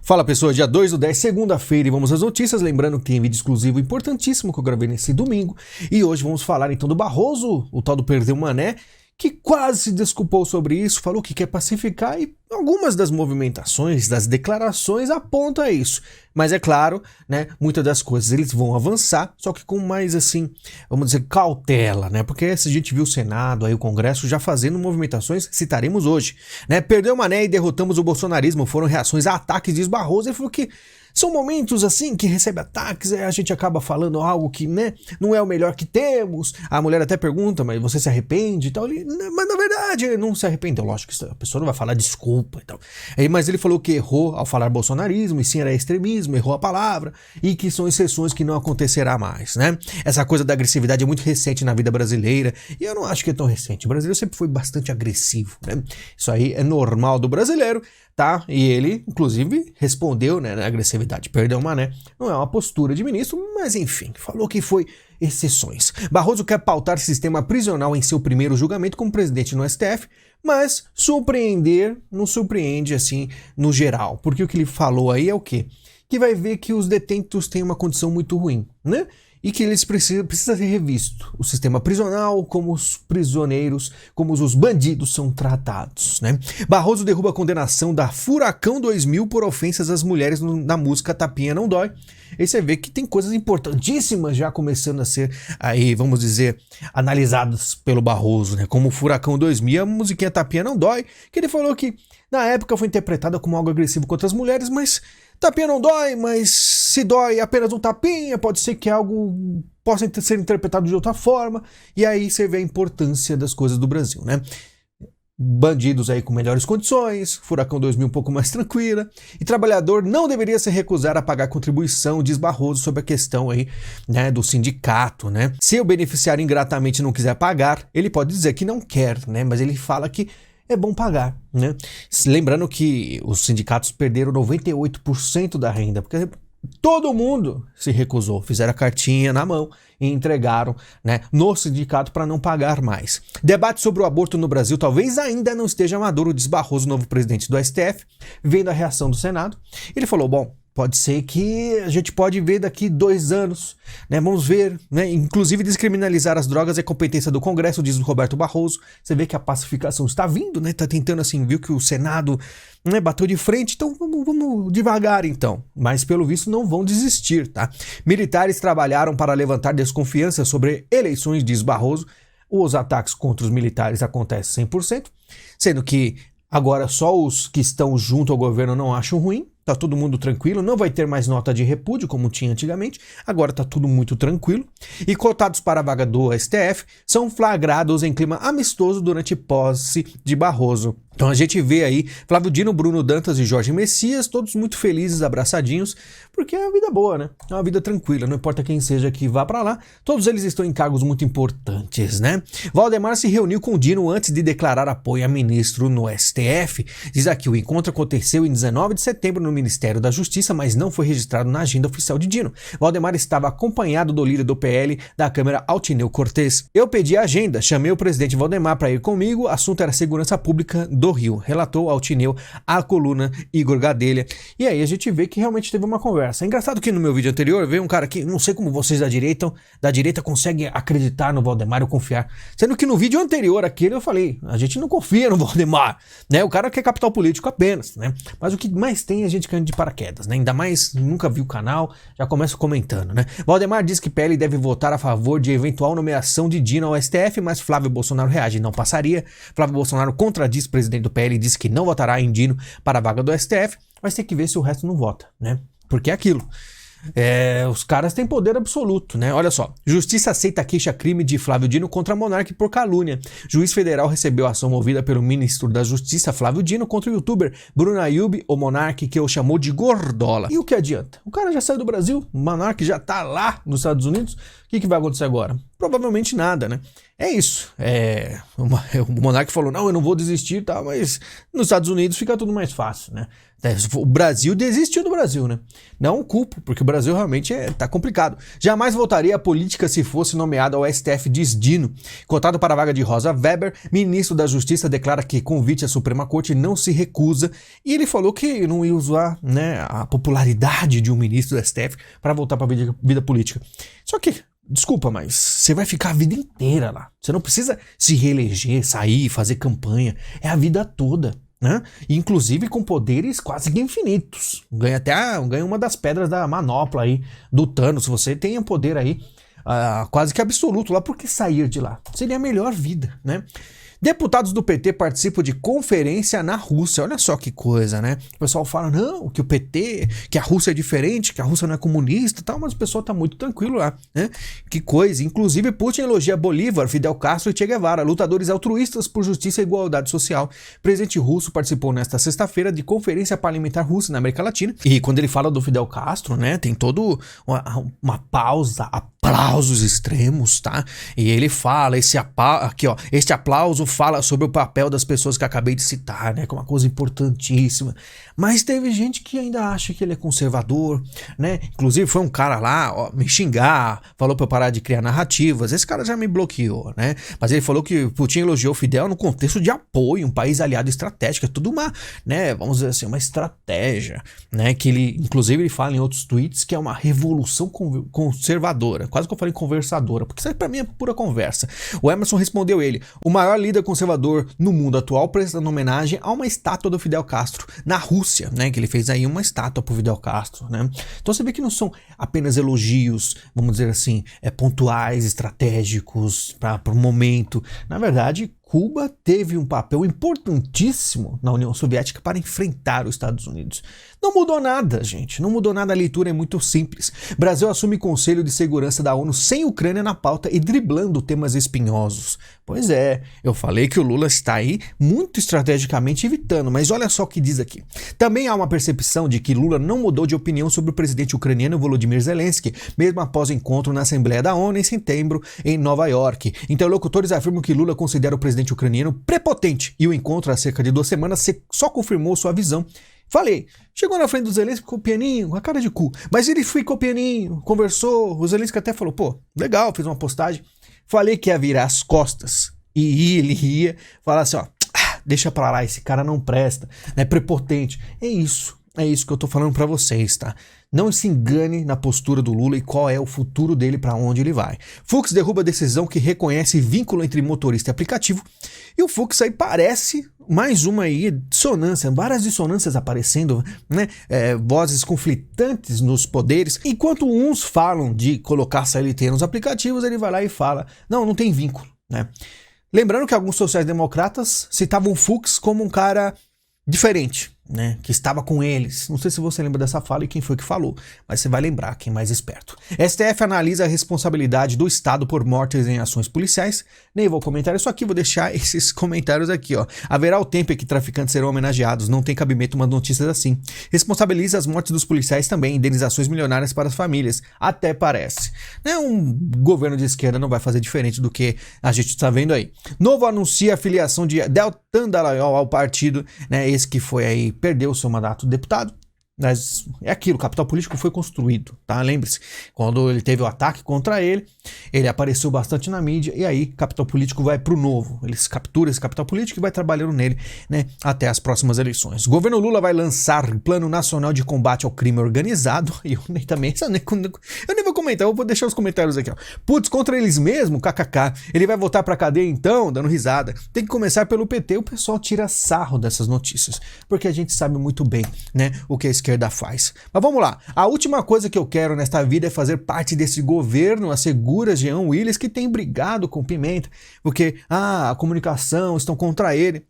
Fala pessoal, dia 2/10, segunda-feira, e vamos às notícias, lembrando que tem vídeo exclusivo importantíssimo que eu gravei nesse domingo, e hoje vamos falar então do Barroso, o tal do Perdeu Mané, que quase se desculpou sobre isso, falou que quer pacificar e algumas das movimentações, das declarações apontam a isso. Mas é claro, né, muitas das coisas eles vão avançar, só que com mais assim, vamos dizer, cautela, né? Porque se a gente viu o Senado, aí o Congresso já fazendo movimentações, citaremos hoje, né? Perdeu o Mané e derrotamos o bolsonarismo, foram reações a ataques, diz Barroso, ele falou que são momentos assim que recebe ataques, a gente acaba falando algo que, né, não é o melhor que temos. A mulher até pergunta, mas você se arrepende e tal? Mas na verdade ele não se arrependeu, lógico que a pessoa não vai falar desculpa e tal. Mas ele falou que errou ao falar bolsonarismo, e sim era extremismo, errou a palavra, e que são exceções que não acontecerá mais, né? Essa coisa da agressividade é muito recente na vida brasileira, e eu não acho que é tão recente. O brasileiro sempre foi bastante agressivo, né? Isso aí é normal do brasileiro, tá? E ele, inclusive, respondeu, né, na agressividade. Perdeu o Mané. Não é uma postura de ministro, mas enfim, falou que foi exceções. Barroso quer pautar sistema prisional em seu primeiro julgamento como presidente no STF, mas surpreender não surpreende, assim, no geral. Porque o que ele falou aí é o quê? Que vai ver que os detentos têm uma condição muito ruim, né? E que eles precisa ser revisto. O sistema prisional, como os prisioneiros, como os bandidos são tratados, né? Barroso derruba a condenação da Furacão 2000 por ofensas às mulheres na música Tapinha Não Dói. Aí você vê que tem coisas importantíssimas já começando a ser, aí, vamos dizer, analisadas pelo Barroso, né? Como o Furacão 2000, a musiquinha Tapinha Não Dói, que ele falou que na época foi interpretada como algo agressivo contra as mulheres, mas tapinha não dói, mas se dói apenas um tapinha, pode ser que algo possa ser interpretado de outra forma, e aí você vê a importância das coisas do Brasil, né? Bandidos aí com melhores condições, Furacão 2000 um pouco mais tranquila, e trabalhador não deveria se recusar a pagar contribuição, diz Barroso sobre a questão aí, né, do sindicato, né? Se o beneficiário ingratamente não quiser pagar, ele pode dizer que não quer, né? Mas ele fala que é bom pagar, né? Lembrando que os sindicatos perderam 98% da renda, porque todo mundo se recusou, fizeram a cartinha na mão e entregaram, né, no sindicato para não pagar mais. Debate sobre o aborto no Brasil talvez ainda não esteja maduro, diz Barroso, novo presidente do STF, vendo a reação do Senado. Ele falou, bom, pode ser que a gente pode ver daqui 2 anos, né? Vamos ver, né? Inclusive descriminalizar as drogas é competência do Congresso, diz o Roberto Barroso. Você vê que a pacificação está vindo, né? Tá tentando assim, viu que o Senado, né, bateu de frente, então vamos devagar então. Mas pelo visto não vão desistir, tá? Militares trabalharam para levantar desconfiança sobre eleições, diz Barroso. Os ataques contra os militares acontecem 100%, sendo que agora só os que estão junto ao governo não acham ruim. Tá todo mundo tranquilo, não vai ter mais nota de repúdio como tinha antigamente, agora tá tudo muito tranquilo. E cotados para a vaga do STF são flagrados em clima amistoso durante posse de Barroso. Então a gente vê aí Flávio Dino, Bruno Dantas e Jorge Messias, todos muito felizes, abraçadinhos, porque é uma vida boa, né? É uma vida tranquila, não importa quem seja que vá para lá, todos eles estão em cargos muito importantes, né? Valdemar se reuniu com Dino antes de declarar apoio a ministro no STF. Diz aqui, o encontro aconteceu em 19 de setembro no Ministério da Justiça, mas não foi registrado na agenda oficial de Dino. Valdemar estava acompanhado do líder do PL da Câmara, Altineu Cortes. Eu pedi a agenda, chamei o presidente Valdemar para ir comigo, assunto era segurança pública do Rio, relatou Altineu à coluna Igor Gadelha. E aí a gente vê que realmente teve uma conversa. É engraçado que no meu vídeo anterior veio um cara que, não sei como vocês da direita conseguem acreditar no Valdemar ou confiar. Sendo que no vídeo anterior aquele eu falei, a gente não confia no Valdemar, né? O cara quer capital político apenas, né? Mas o que mais tem é gente caindo de paraquedas, né? Ainda mais, nunca viu o canal, já começa comentando, né? Valdemar diz que PL deve votar a favor de eventual nomeação de Dino ao STF, mas Flávio Bolsonaro reage, não passaria. Flávio Bolsonaro contradiz o presidente do PL e diz que não votará em Dino para a vaga do STF, mas tem que ver se o resto não vota, né? Porque é aquilo. Os caras têm poder absoluto, né? Olha só, Justiça aceita queixa-crime de Flávio Dino contra Monark por calúnia. Juiz federal recebeu a ação movida pelo ministro da Justiça, Flávio Dino, contra o youtuber Bruno Ayub, o Monark, que o chamou de gordola. E o que adianta? O cara já saiu do Brasil, o Monark já tá lá nos Estados Unidos, o que vai acontecer agora? Provavelmente nada, né? É isso. O monarca falou, não, eu não vou desistir, tá, mas nos Estados Unidos fica tudo mais fácil, né? O Brasil desistiu do Brasil, né? Não culpo, porque o Brasil realmente tá complicado. Jamais voltaria à política se fosse nomeado ao STF, diz Dino. Cotado para a vaga de Rosa Weber, ministro da Justiça declara que convite à Suprema Corte não se recusa, e ele falou que não ia usar, né, a popularidade de um ministro do STF para voltar para a vida política. Só que desculpa, mas você vai ficar a vida inteira lá. Você não precisa se reeleger, sair, fazer campanha. É a vida toda, né? Inclusive com poderes quase que infinitos. Ganha uma das pedras da manopla aí do Thanos. Você tem um poder aí quase que absoluto lá. Por que sair de lá? Seria a melhor vida, né? Deputados do PT participam de conferência na Rússia. Olha só que coisa, né? O pessoal fala, não, que o PT, que a Rússia é diferente, que a Rússia não é comunista e tal, mas o pessoal tá muito tranquilo lá, né? Que coisa. Inclusive, Putin elogia Bolívar, Fidel Castro e Che Guevara, lutadores altruístas por justiça e igualdade social. O presidente russo participou nesta sexta-feira de conferência parlamentar russa na América Latina. E quando ele fala do Fidel Castro, né, tem todo uma pausa, aplausos extremos, tá? E ele fala, este aplauso fala sobre o papel das pessoas que acabei de citar, né? Que é uma coisa importantíssima. Mas teve gente que ainda acha que ele é conservador, né? Inclusive foi um cara lá, me xingar, falou pra eu parar de criar narrativas. Esse cara já me bloqueou, né? Mas ele falou que Putin elogiou Fidel no contexto de apoio, um país aliado estratégico. É tudo uma, né? Vamos dizer assim, uma estratégia, né? Que ele, inclusive, ele fala em outros tweets que é uma revolução conservadora. Quase que eu falei conversadora, porque isso aí pra mim é pura conversa. O Emerson respondeu ele, o maior líder conservador no mundo atual, prestando homenagem a uma estátua do Fidel Castro na Rússia, né? Que ele fez aí uma estátua pro Fidel Castro, né? Então você vê que não são apenas elogios, vamos dizer assim, pontuais, estratégicos para o momento. Na verdade, Cuba teve um papel importantíssimo na União Soviética para enfrentar os Estados Unidos. Não mudou nada, gente. Não mudou nada. A leitura é muito simples. Brasil assume Conselho de Segurança da ONU sem Ucrânia na pauta e driblando temas espinhosos. Pois é, eu falei que o Lula está aí muito estrategicamente evitando, mas olha só o que diz aqui. Também há uma percepção de que Lula não mudou de opinião sobre o presidente ucraniano Volodymyr Zelensky, mesmo após o encontro na Assembleia da ONU em setembro em Nova York. Interlocutores afirmam que Lula considera o presidente ucraniano prepotente e o encontro há cerca de 2 semanas só confirmou sua visão. Falei, chegou na frente do Zelensky com o pianinho, a cara de cu, mas ele ficou pianinho, conversou, o Zelensky até falou, pô, legal, fez uma postagem. Falei que ia virar as costas e ele ia falar assim, ó, deixa pra lá, esse cara não presta, é prepotente. É isso que eu tô falando pra vocês, tá? Não se engane na postura do Lula e qual é o futuro dele, para onde ele vai. Fux derruba a decisão que reconhece vínculo entre motorista e aplicativo. E o Fux aí parece mais uma aí dissonância, várias dissonâncias aparecendo, né? Vozes conflitantes nos poderes. Enquanto uns falam de colocar CLT nos aplicativos, ele vai lá e fala, não tem vínculo, né? Lembrando que alguns sociais-democratas citavam o Fux como um cara diferente, né, que estava com eles. Não sei se você lembra dessa fala e quem foi que falou, mas você vai lembrar, quem é mais esperto. STF analisa a responsabilidade do Estado por mortes em ações policiais. Nem vou comentar isso aqui, vou deixar esses comentários aqui, ó. Haverá o tempo em que traficantes serão homenageados, não tem cabimento umas notícias assim. Responsabiliza as mortes dos policiais também, indenizações milionárias para as famílias, até parece. Né, um governo de esquerda não vai fazer diferente do que a gente está vendo aí. Novo anuncia a filiação de Deltan Dallagnol ao partido, né, esse que foi aí perdeu o seu mandato de deputado, mas é aquilo, o capital político foi construído, tá? Lembre-se, quando ele teve o ataque contra ele apareceu bastante na mídia e aí capital político vai pro Novo. Eles capturam esse capital político e vai trabalhando nele, né, até as próximas eleições. O governo Lula vai lançar Plano Nacional de Combate ao Crime Organizado e eu nem vou comentar, eu vou deixar os comentários aqui, ó. Putz, contra eles mesmo, kkk. Ele vai voltar pra cadeia então, dando risada. Tem que começar pelo PT, o pessoal tira sarro dessas notícias, porque a gente sabe muito bem, né, o que a esquerda faz. Mas vamos lá, a última coisa que eu quero nesta vida é fazer parte desse governo, assegura Jean Willis, que tem brigado com Pimenta, porque a comunicação estão contra ele.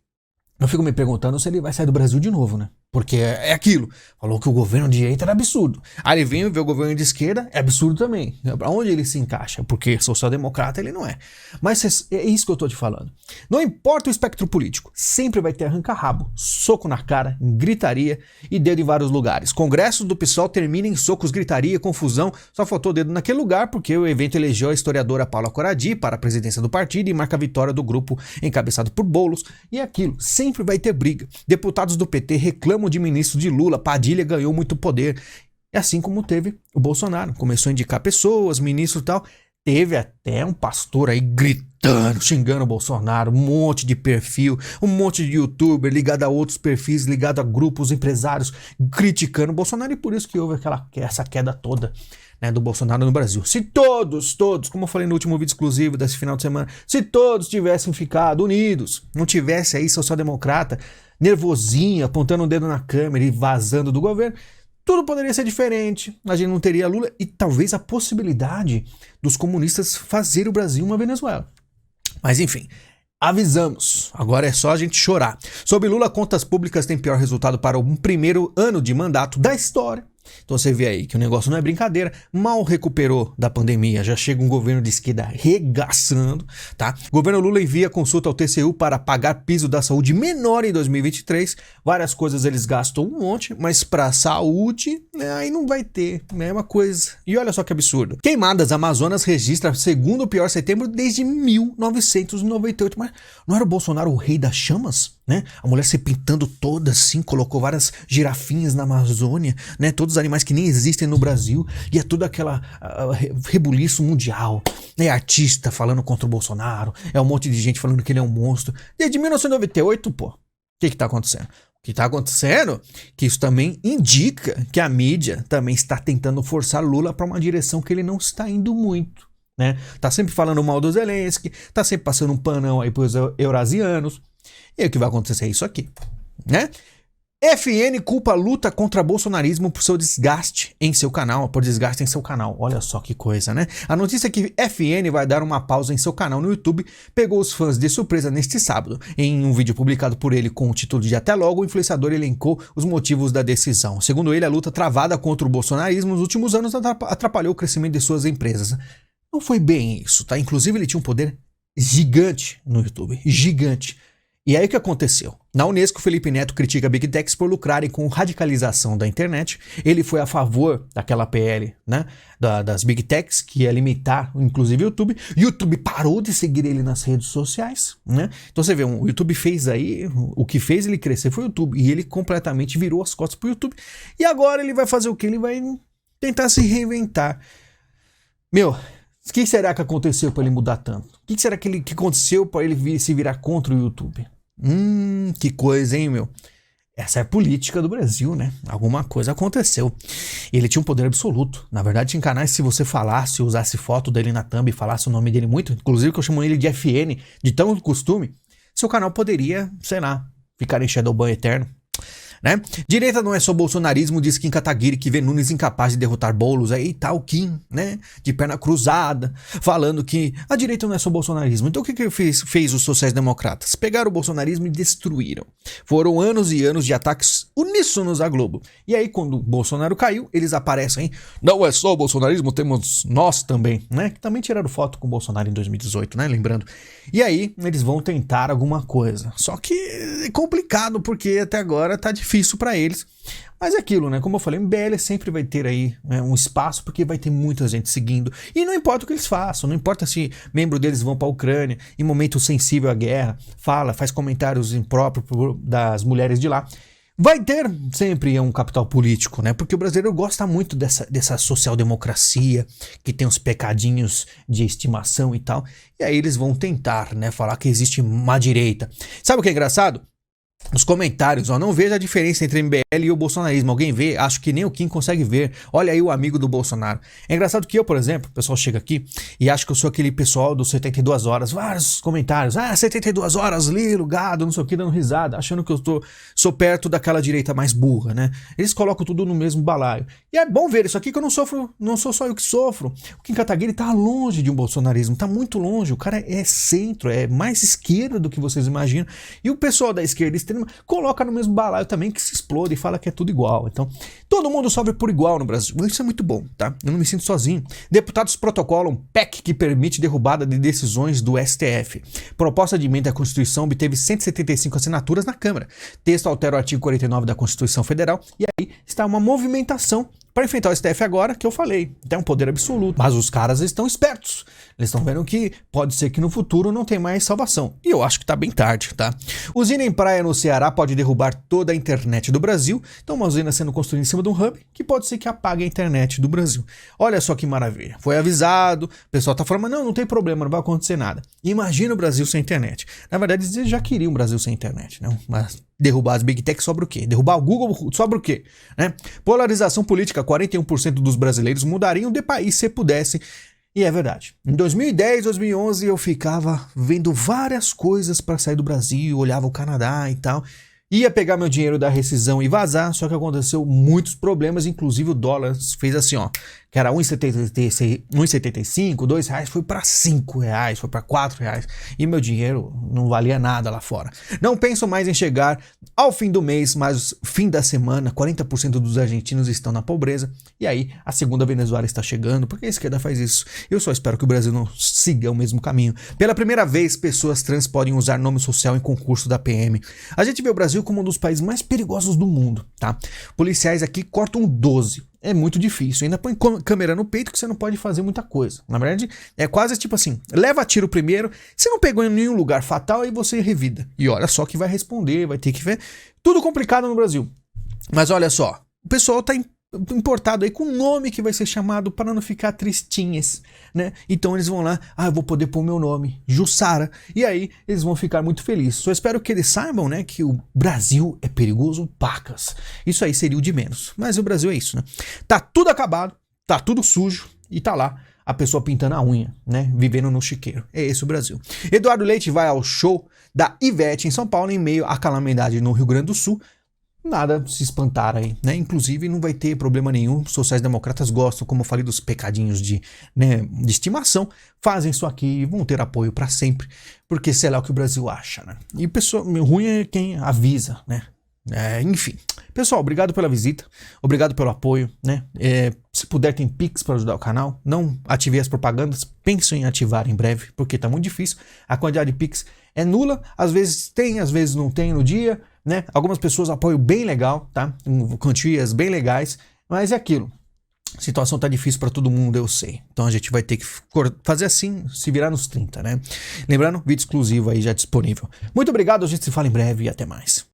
Eu fico me perguntando se ele vai sair do Brasil de novo, né? Porque é aquilo. Falou que o governo de direita era absurdo. Aí ele vem ver o governo de esquerda, é absurdo também. Pra onde ele se encaixa? Porque social-democrata ele não é. Mas é isso que eu tô te falando. Não importa o espectro político, sempre vai ter arranca-rabo, soco na cara, gritaria e dedo em vários lugares. Congressos do PSOL termina em socos, gritaria, confusão. Só faltou dedo naquele lugar porque o evento elegeu a historiadora Paula Coradi para a presidência do partido e marca a vitória do grupo encabeçado por Boulos. E é aquilo, sempre vai ter briga. Deputados do PT reclamam de ministro de Lula, Padilha ganhou muito poder. É assim como teve o Bolsonaro. Começou a indicar pessoas, ministros e tal. Teve até um pastor aí gritando, xingando o Bolsonaro, um monte de perfil, um monte de youtuber ligado a outros perfis, ligado a grupos, empresários, criticando o Bolsonaro. E por isso que houve essa queda toda, né, do Bolsonaro no Brasil. Se todos, como eu falei no último vídeo exclusivo desse final de semana, se todos tivessem ficado unidos, não tivesse aí social-democrata nervosinho, apontando o dedo na câmera e vazando do governo, tudo poderia ser diferente. A gente não teria Lula e talvez a possibilidade dos comunistas fazerem o Brasil uma Venezuela. Mas enfim, avisamos. Agora é só a gente chorar. Sobre Lula, contas públicas têm pior resultado para um primeiro ano de mandato da história. Então você vê aí que o negócio não é brincadeira, mal recuperou da pandemia, já chega um governo de esquerda regaçando, tá? O governo Lula envia consulta ao TCU para pagar piso da saúde menor em 2023, várias coisas eles gastam um monte, mas para saúde, aí não vai ter, é uma coisa. E olha só que absurdo. Queimadas, Amazonas registra segundo pior setembro desde 1998, mas não era o Bolsonaro o rei das chamas? Né? A mulher se pintando toda assim, colocou várias girafinhas na Amazônia, né? Todos os animais que nem existem no Brasil, e é tudo aquela rebuliço mundial. É artista falando contra o Bolsonaro, é um monte de gente falando que ele é um monstro. Desde 1998, pô, o que tá acontecendo? O que tá acontecendo é que isso também indica que a mídia também está tentando forçar Lula para uma direção que ele não está indo muito, né? Tá sempre falando mal do Zelensky, tá sempre passando um panão aí pros eurasianos. E o que vai acontecer é isso aqui, né? FN culpa a luta contra bolsonarismo por desgaste em seu canal. Olha só que coisa, né? A notícia é que FN vai dar uma pausa em seu canal no YouTube pegou os fãs de surpresa neste sábado. Em um vídeo publicado por ele com o título de Até Logo, o influenciador elencou os motivos da decisão. Segundo ele, a luta travada contra o bolsonarismo nos últimos anos atrapalhou o crescimento de suas empresas. Não foi bem isso, tá? Inclusive ele tinha um poder gigante no YouTube, gigante. E aí o que aconteceu? Na Unesco, Felipe Neto critica Big Techs por lucrarem com radicalização da internet. Ele foi a favor daquela PL, né, das Big Techs, que ia limitar, inclusive, o YouTube. O YouTube parou de seguir ele nas redes sociais, né? Então você vê, o YouTube fez aí, o que fez ele crescer foi o YouTube. E ele completamente virou as costas pro YouTube. E agora ele vai fazer o quê? Ele vai tentar se reinventar. Meu, o que será que aconteceu para ele mudar tanto? O que será que aconteceu para ele se virar contra o YouTube? Que coisa, hein, meu? Essa é a política do Brasil, né? Alguma coisa aconteceu. Ele tinha um poder absoluto. Na verdade, tinha canais, se você falasse, usasse foto dele na thumb e falasse o nome dele muito, inclusive que eu chamo ele de FN, de tão costume, seu canal poderia, sei lá, ficar em Shadowban eterno. Né? Direita não é só bolsonarismo, diz Kim Kataguiri, que vê Nunes incapaz de derrotar Boulos, aí tá o Kim, né, de perna cruzada, falando que a direita não é só bolsonarismo. Então o que fez os sociais-democratas? Pegaram o bolsonarismo e destruíram. Foram anos e anos de ataques uníssonos à Globo. E aí quando o Bolsonaro caiu, eles aparecem, não é só o bolsonarismo, temos nós também, né, que também tiraram foto com o Bolsonaro em 2018, né, lembrando. E aí eles vão tentar alguma coisa, só que é complicado, porque até agora tá difícil para eles. Mas é aquilo, né? Como eu falei, o MBL sempre vai ter aí, né, um espaço, porque vai ter muita gente seguindo. E não importa o que eles façam, não importa se membro deles vão para a Ucrânia, em momento sensível à guerra, faz comentários impróprios das mulheres de lá. Vai ter sempre um capital político, né? Porque o brasileiro gosta muito dessa social-democracia, que tem uns pecadinhos de estimação e tal. E aí eles vão tentar, né, falar que existe uma direita. Sabe o que é engraçado? Nos comentários, ó, não vejo a diferença entre o MBL e o bolsonarismo. Alguém vê? Acho que nem o Kim consegue ver. Olha aí o amigo do Bolsonaro. É engraçado que eu, por exemplo, o pessoal chega aqui e acha que eu sou aquele pessoal dos 72 horas. Vários comentários. 72 horas, Lilo, gado, não sei o que, dando risada. Achando que eu sou perto daquela direita mais burra, né? Eles colocam tudo no mesmo balaio. E é bom ver isso aqui que eu não sou só eu que sofro. O Kim Kataguiri tá longe de um bolsonarismo, tá muito longe. O cara é centro, é mais esquerda do que vocês imaginam. E o pessoal da esquerda extrema, coloca no mesmo balaio também, que se explode e fala que é tudo igual. Então, todo mundo sofre por igual no Brasil. Isso é muito bom, tá? Eu não me sinto sozinho. Deputados protocolam PEC que permite derrubada de decisões do STF. Proposta de emenda à Constituição obteve 175 assinaturas na Câmara. Texto altera o artigo 49 da Constituição Federal e aí está uma movimentação para enfrentar o STF agora, que eu falei, tem um poder absoluto. Mas os caras estão espertos. Eles estão vendo que pode ser que no futuro não tem mais salvação. E eu acho que tá bem tarde, tá? Usina em praia no Ceará pode derrubar toda a internet do Brasil. Então uma usina sendo construída em cima de um hub que pode ser que apague a internet do Brasil. Olha só que maravilha. Foi avisado, o pessoal tá falando, mas não tem problema, não vai acontecer nada. Imagina o Brasil sem internet. Na verdade, eles já queriam o Brasil sem internet, né? Mas derrubar as Big Tech sobra o quê? Derrubar o Google sobra o quê? Né? Polarização política, 41% dos brasileiros mudariam de país se pudessem. E é verdade. Em 2010, 2011 eu ficava vendo várias coisas para sair do Brasil, olhava o Canadá e tal. Ia pegar meu dinheiro da rescisão e vazar, só que aconteceu muitos problemas, inclusive o dólar fez assim, ó, que era 1,75, R$2, foi para R$5, foi para R$4, e meu dinheiro não valia nada lá fora. Não penso mais em chegar ao fim do mês, mas fim da semana, 40% dos argentinos estão na pobreza, e aí a segunda Venezuela está chegando, porque a esquerda faz isso. Eu só espero que o Brasil não siga o mesmo caminho. Pela primeira vez, pessoas trans podem usar nome social em concurso da PM. A gente vê o Brasil como um dos países mais perigosos do mundo, tá? Policiais aqui cortam 12. É muito difícil. Ainda põe câmera no peito que você não pode fazer muita coisa. Na verdade, é quase tipo assim, leva tiro primeiro, você não pegou em nenhum lugar fatal, aí você revida. E olha só que vai responder, vai ter que ver. Tudo complicado no Brasil. Mas olha só, o pessoal tá importado aí com o nome que vai ser chamado para não ficar tristinhas, né? Então eles vão lá, eu vou poder pôr meu nome, Jussara, e aí eles vão ficar muito felizes. Só espero que eles saibam, né, que o Brasil é perigoso, pacas. Isso aí seria o de menos. Mas o Brasil é isso, né? Tá tudo acabado, tá tudo sujo e tá lá a pessoa pintando a unha, né? Vivendo no chiqueiro. É esse o Brasil. Eduardo Leite vai ao show da Ivete em São Paulo em meio à calamidade no Rio Grande do Sul. Nada se espantar aí, né? Inclusive não vai ter problema nenhum. Os sociais-democratas gostam, como eu falei, dos pecadinhos de estimação. Fazem isso aqui e vão ter apoio para sempre, porque sei lá o que o Brasil acha, né? E o pessoal, ruim é quem avisa, né? Enfim. Pessoal, obrigado pela visita, obrigado pelo apoio, né? Se puder, tem Pix para ajudar o canal. Não ativei as propagandas, penso em ativar em breve, porque tá muito difícil. A quantidade de Pix é nula, às vezes tem, às vezes não tem no dia, né? Algumas pessoas apoiam bem legal, tá? Quantias bem legais, mas é aquilo. A situação tá difícil para todo mundo, eu sei. Então a gente vai ter que fazer assim, se virar nos 30, né? Lembrando, vídeo exclusivo aí já disponível. Muito obrigado, a gente se fala em breve e até mais.